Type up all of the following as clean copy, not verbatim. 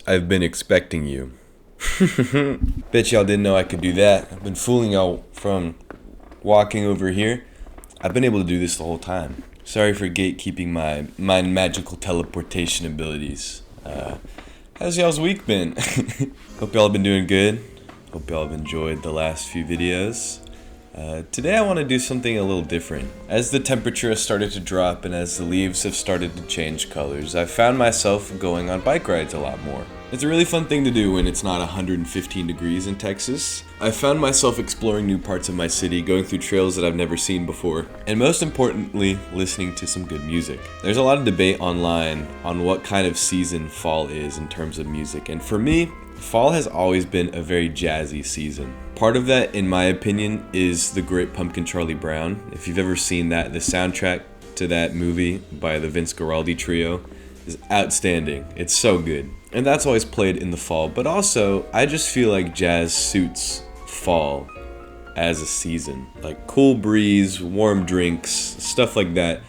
I've been expecting you. Bet y'all didn't know I could do that. I've been fooling y'all from walking over here. I've been able to do this the whole time. Sorry for gatekeeping my magical teleportation abilities. How's y'all's week been? Hope y'all have been doing good. Hope y'all have enjoyed the last few videos. Today I want to do something a little different. As the temperature has started to drop and as the leaves have started to change colors, I've found myself going on bike rides a lot more. It's a really fun thing to do when it's not 115 degrees in Texas. I've found myself exploring new parts of my city, going through trails that I've never seen before, and most importantly, listening to some good music. There's a lot of debate online on what kind of season fall is in terms of music, and for me, fall has always been a very jazzy season. Part of that, in my opinion, is The Great Pumpkin Charlie Brown. If you've ever seen that, the soundtrack to that movie by the Vince Guaraldi trio is outstanding. It's so good. And that's always played in the fall, but also, I just feel like jazz suits fall as a season. Like cool breeze, warm drinks, stuff like that.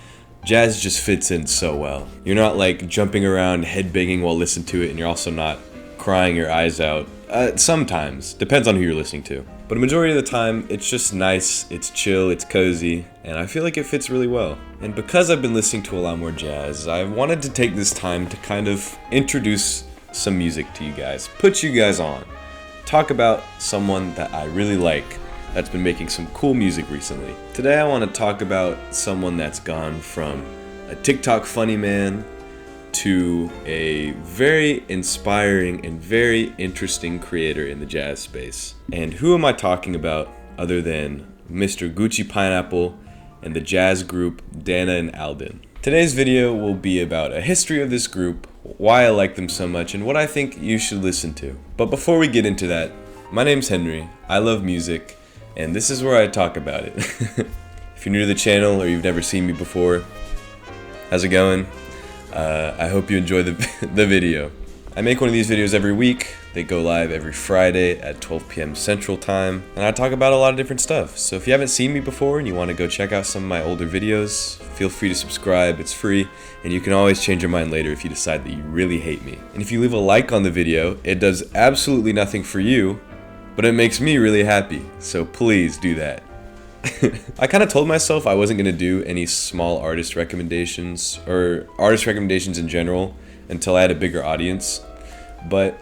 Jazz just fits in so well. You're not like jumping around headbanging while listening to it, and you're also not crying your eyes out. Sometimes, depends on who you're listening to. But a majority of the time, it's just nice, it's chill, it's cozy, and I feel like it fits really well. And because I've been listening to a lot more jazz, I wanted to take this time to kind of introduce some music to you guys, put you guys on, talk about someone that I really like that's been making some cool music recently. Today I want to talk about someone that's gone from a TikTok funny man to a very inspiring and very interesting creator in the jazz space. And who am I talking about other than Mr. Gucci Pineapple and the jazz group Dana and Alden. Today's video will be about a history of this group, why I like them so much, and what I think you should listen to. But before we get into that, my name's Henry, I love music, and this is where I talk about it. If you're new to the channel or you've never seen me before, how's it going? I hope you enjoy the video. I make one of these videos every week. They go live every Friday at 12 p.m. Central Time, and I talk about a lot of different stuff. So if you haven't seen me before and you want to go check out some of my older videos, feel free to subscribe. It's free, and you can always change your mind later if you decide that you really hate me. And if you leave a like on the video, it does absolutely nothing for you, but it makes me really happy. So please do that. I kind of told myself I wasn't going to do any small artist recommendations or artist recommendations in general until I had a bigger audience, but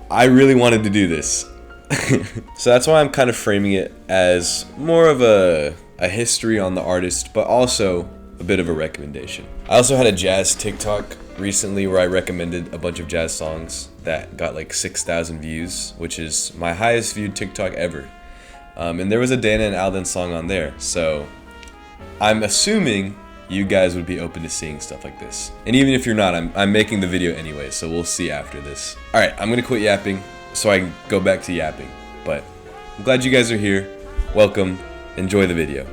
I really wanted to do this. So that's why I'm kind of framing it as more of a history on the artist, but also a bit of a recommendation. I also had a jazz TikTok recently where I recommended a bunch of jazz songs that got like 6,000 views, which is my highest viewed TikTok ever. And there was a Dana and Alden song on there, so I'm assuming you guys would be open to seeing stuff like this. And even if you're not, I'm making the video anyway, so we'll see after this. Alright, I'm gonna quit yapping so I can go back to yapping. But I'm glad you guys are here. Welcome. Enjoy the video.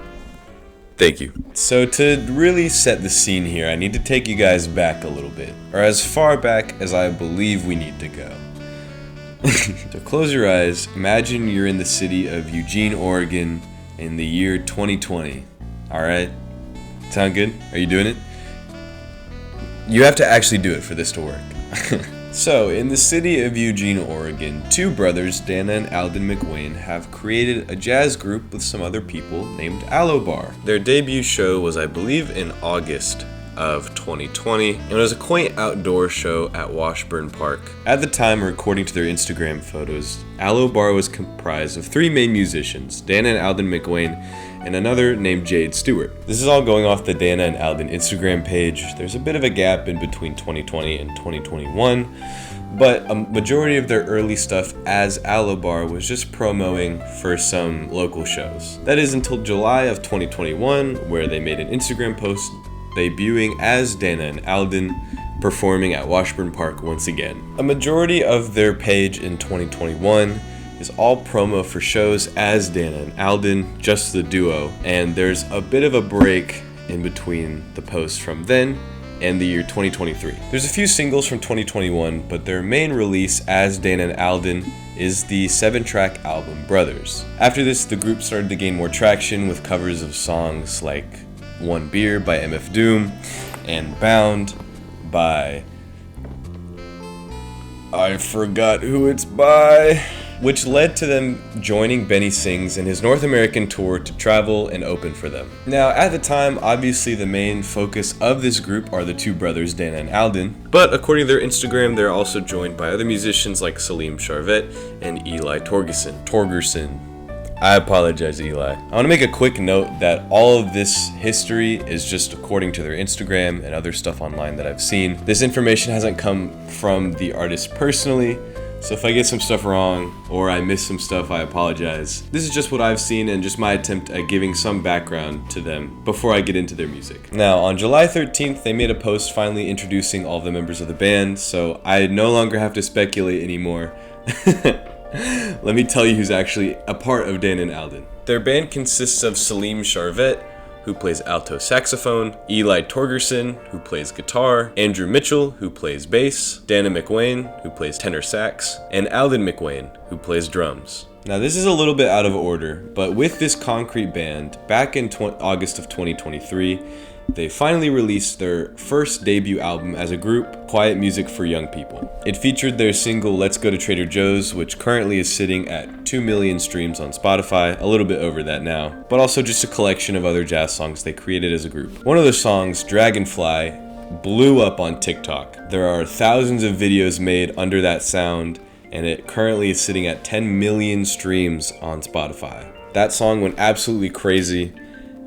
Thank you. So to really set the scene here, I need to take you guys back a little bit, or as far back as I believe we need to go. So close your eyes, imagine you're in the city of Eugene, Oregon in the year 2020. Alright? Sound good? Are you doing it? You have to actually do it for this to work. So, in the city of Eugene, Oregon, two brothers, Dana and Alden McWayne, have created a jazz group with some other people named Aloe Bar. Their debut show was, I believe, in August of 2020, and it was a quaint outdoor show at Washburn Park. At the time, according to their Instagram photos, Aloe Bar was comprised of three main musicians, Dana and Alden McWayne, and another named Jade Stewart. This is all going off the Dana and Alden Instagram page. There's a bit of a gap in between 2020 and 2021, but a majority of their early stuff as Aloe Bar was just promoting for some local shows. That is until July of 2021, where they made an Instagram post debuting as Dana and Alden, performing at Washburn Park once again. A majority of their page in 2021 is all promo for shows as Dana and Alden, just the duo, and there's a bit of a break in between the posts from then and the year 2023. There's a few singles from 2021, but their main release as Dana and Alden is the 7-track album Brothers. After this, the group started to gain more traction with covers of songs like One Beer by MF Doom and Bound by I forgot who it's by. Which led to them joining Benny Sings in his North American tour to travel and open for them. Now, at the time, obviously the main focus of this group are the two brothers, Dana and Alden, but according to their Instagram, they're also joined by other musicians like Salim Charvet and Eli Torgerson. I apologize, Eli. I want to make a quick note that all of this history is just according to their Instagram and other stuff online that I've seen. This information hasn't come from the artist personally, so if I get some stuff wrong or I miss some stuff, I apologize. This is just what I've seen and just my attempt at giving some background to them before I get into their music. Now, on July 13th, they made a post finally introducing all the members of the band, so I no longer have to speculate anymore. Let me tell you who's actually a part of Dan and Alden. Their band consists of Salim Charvet, who plays alto saxophone, Eli Torgerson, who plays guitar, Andrew Mitchell, who plays bass, Dana McWayne, who plays tenor sax, and Alden McWayne, who plays drums. Now this is a little bit out of order, but with this concrete band, back in August of 2023, they finally released their first debut album as a group, Quiet Music for Young People. It featured their single Let's Go to Trader Joe's, which currently is sitting at 2 million streams on Spotify, a little bit over that now, but also just a collection of other jazz songs they created as a group. One of their songs, Dragonfly, blew up on TikTok. There are thousands of videos made under that sound, and it currently is sitting at 10 million streams on Spotify. That song went absolutely crazy,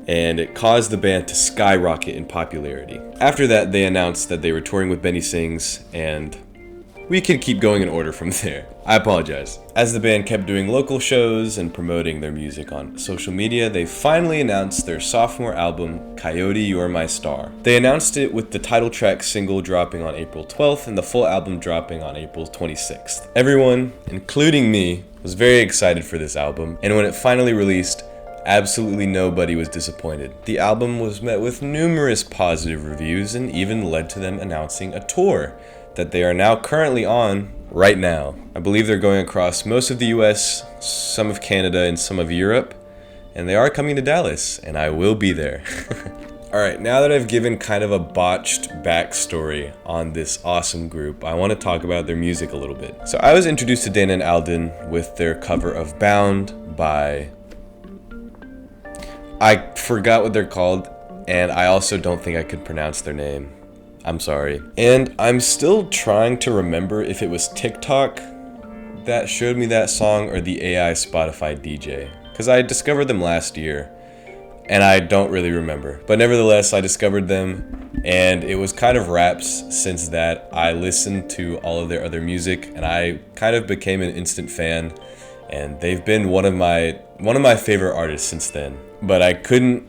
and it caused the band to skyrocket in popularity. After that, they announced that they were touring with Benny Sings, and we could keep going in order from there. I apologize. As the band kept doing local shows and promoting their music on social media, they finally announced their sophomore album, Coyote You're My Star. They announced it with the title track single dropping on April 12th and the full album dropping on April 26th. Everyone, including me, was very excited for this album, and when it finally released, absolutely nobody was disappointed. The album was met with numerous positive reviews and even led to them announcing a tour that they are now currently on right now. I believe they're going across most of the US, some of Canada, and some of Europe, and they are coming to Dallas, and I will be there. Alright, now that I've given kind of a botched backstory on this awesome group, I want to talk about their music a little bit. So I was introduced to Dana and Alden with their cover of Bound by... I forgot what they're called, and I also don't think I could pronounce their name. I'm sorry. And I'm still trying to remember if it was TikTok that showed me that song or the AI Spotify DJ. Because I discovered them last year, and I don't really remember. But nevertheless, I discovered them, and it was kind of raps since that. I listened to all of their other music, and I kind of became an instant fan. And they've been one of my favorite artists since then. But I couldn't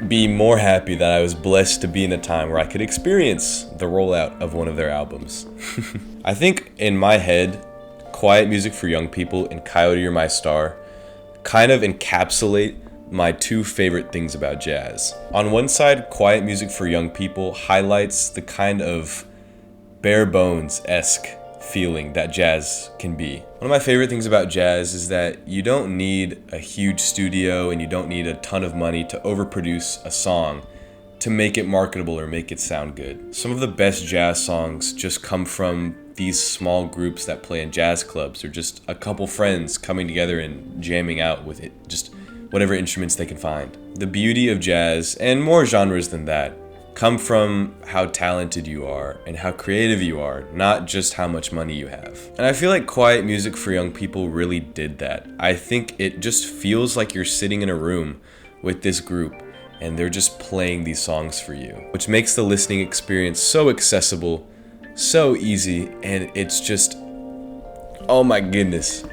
be more happy that I was blessed to be in a time where I could experience the rollout of one of their albums. I think in my head, Quiet Music for Young People and Coyote You're My Star kind of encapsulate my two favorite things about jazz. On one side, Quiet Music for Young People highlights the kind of bare bones-esque feeling that jazz can be. One of my favorite things about jazz is that you don't need a huge studio and you don't need a ton of money to overproduce a song to make it marketable or make it sound good. Some of the best jazz songs just come from these small groups that play in jazz clubs or just a couple friends coming together and jamming out with it, just whatever instruments they can find. The beauty of jazz, and more genres than that, come from how talented you are and how creative you are, not just how much money you have. And I feel like Quiet Music for Young People really did that. I think it just feels like you're sitting in a room with this group and they're just playing these songs for you, which makes the listening experience so accessible, so easy, and it's just, oh my goodness.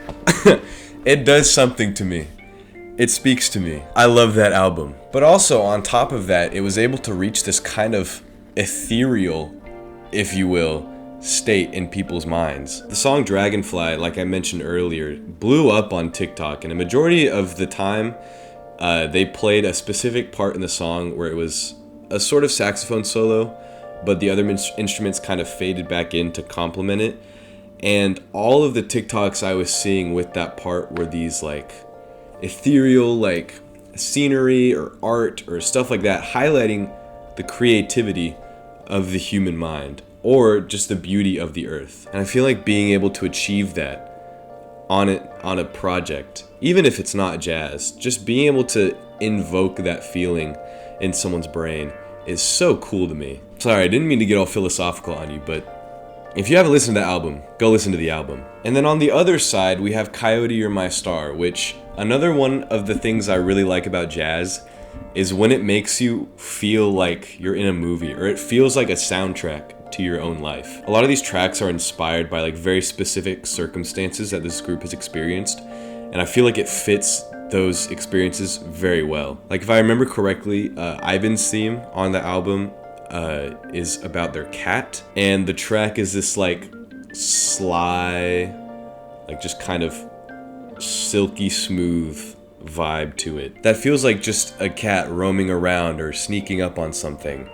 It does something to me. It speaks to me. I love that album. But also, on top of that, it was able to reach this kind of ethereal, if you will, state in people's minds. The song Dragonfly, like I mentioned earlier, blew up on TikTok, and a majority of the time, they played a specific part in the song where it was a sort of saxophone solo, but the other instruments kind of faded back in to complement it. And all of the TikToks I was seeing with that part were these like ethereal like scenery or art or stuff like that, highlighting the creativity of the human mind. or just the beauty of the earth. And I feel like being able to achieve that on a project, even if it's not jazz, just being able to invoke that feeling in someone's brain is so cool to me. Sorry, I didn't mean to get all philosophical on you, but if you haven't listened to the album, go listen to the album. And then on the other side, we have Coyote You're My Star, which another one of the things I really like about jazz is when it makes you feel like you're in a movie, or it feels like a soundtrack to your own life. A lot of these tracks are inspired by like very specific circumstances that this group has experienced, and I feel like it fits those experiences very well. Like if I remember correctly, Ivan's theme on the album is about their cat, and the track is this like sly, like just kind of silky smooth vibe to it that feels like just a cat roaming around or sneaking up on something.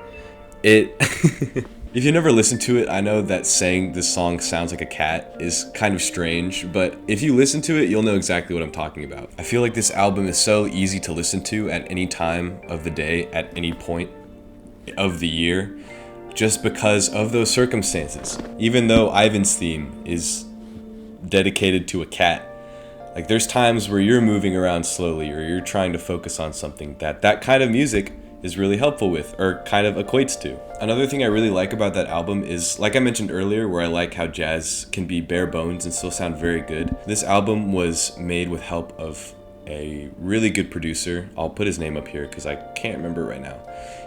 If you never listened to it, I know that saying this song sounds like a cat is kind of strange, but if you listen to it, you'll know exactly what I'm talking about. I feel like this album is so easy to listen to at any time of the day, at any point of the year, just because of those circumstances. Even though Ivan's theme is dedicated to a cat, like there's times where you're moving around slowly or you're trying to focus on something that kind of music is really helpful with, or kind of equates to. Another thing I really like about that album is, like I mentioned earlier, where I like how jazz can be bare bones and still sound very good. This album was made with help of a really good producer. I'll put his name up here because I can't remember right now.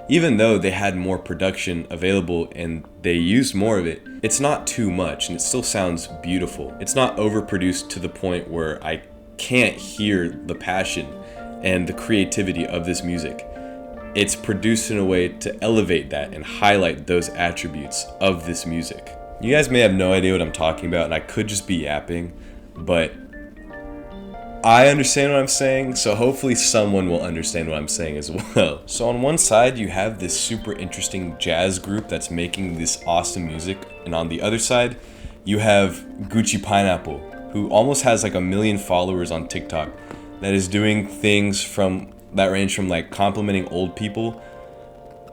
Even though they had more production available and they used more of it, it's not too much and it still sounds beautiful. It's not overproduced to the point where I can't hear the passion and the creativity of this music. It's produced in a way to elevate that and highlight those attributes of this music. You guys may have no idea what I'm talking about, and I could just be yapping, but I understand what I'm saying, so hopefully someone will understand what I'm saying as well. So on one side, you have this super interesting jazz group that's making this awesome music, and on the other side, you have Gucci Pineapple, who almost has like 1 million followers on TikTok, that is doing things that range from like complimenting old people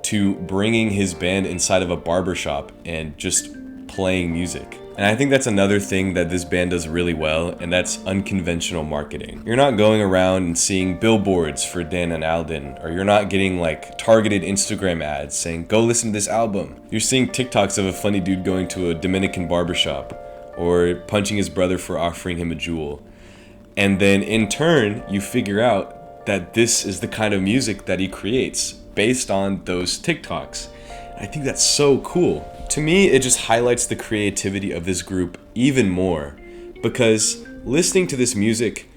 to bringing his band inside of a barbershop and just playing music. And I think that's another thing that this band does really well, and that's unconventional marketing. You're not going around and seeing billboards for Dan and Alden, or you're not getting like targeted Instagram ads saying, go listen to this album. You're seeing TikToks of a funny dude going to a Dominican barbershop, or punching his brother for offering him a jewel. And then in turn, you figure out that this is the kind of music that he creates based on those TikToks. I think that's so cool. To me, it just highlights the creativity of this group even more, because listening to this music,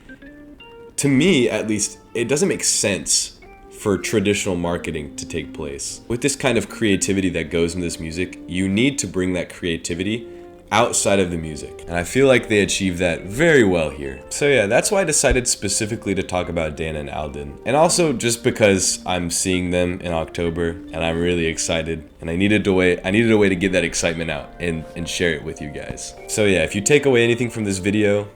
to me at least, it doesn't make sense for traditional marketing to take place. With this kind of creativity that goes into this music, you need to bring that creativity outside of the music. And I feel like they achieved that very well here. So yeah, that's why I decided specifically to talk about Dan and Alden. And also just because I'm seeing them in October and I'm really excited, and I needed a way to get that excitement out and share it with you guys. So yeah, if you take away anything from this video,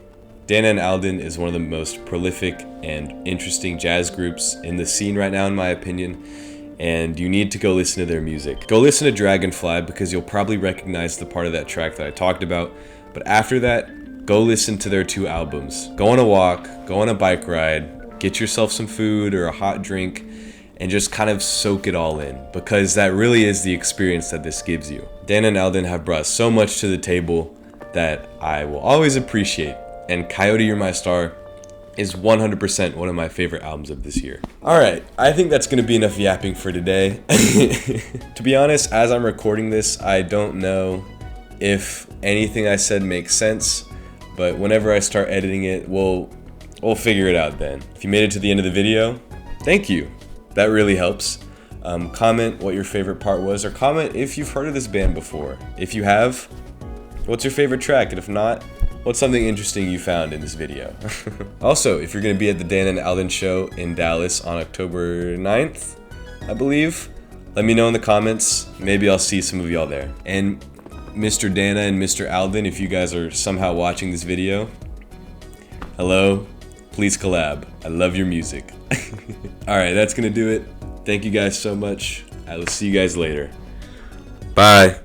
Dan and Alden is one of the most prolific and interesting jazz groups in the scene right now, in my opinion. And you need to go listen to their music. Go listen to Dragonfly, because you'll probably recognize the part of that track that I talked about. But after that, go listen to their 2 albums. Go on a walk, go on a bike ride, get yourself some food or a hot drink, and just kind of soak it all in, because that really is the experience that this gives you. Dan and Alden have brought so much to the table that I will always appreciate, and Coyote You're My Star is 100% one of my favorite albums of this year. Alright, I think that's going to be enough yapping for today. To be honest, as I'm recording this, I don't know if anything I said makes sense, but whenever I start editing it, we'll figure it out then. If you made it to the end of the video, thank you. That really helps. Comment what your favorite part was, or comment if you've heard of this band before. If you have, what's your favorite track? And if not, what's something interesting you found in this video? Also, if you're going to be at the Dan and Alden show in Dallas on October 9th, I believe, let me know in the comments. Maybe I'll see some of y'all there. And Mr. Dana and Mr. Alden, if you guys are somehow watching this video, hello, please collab. I love your music. Alright, that's going to do it. Thank you guys so much. I will see you guys later. Bye.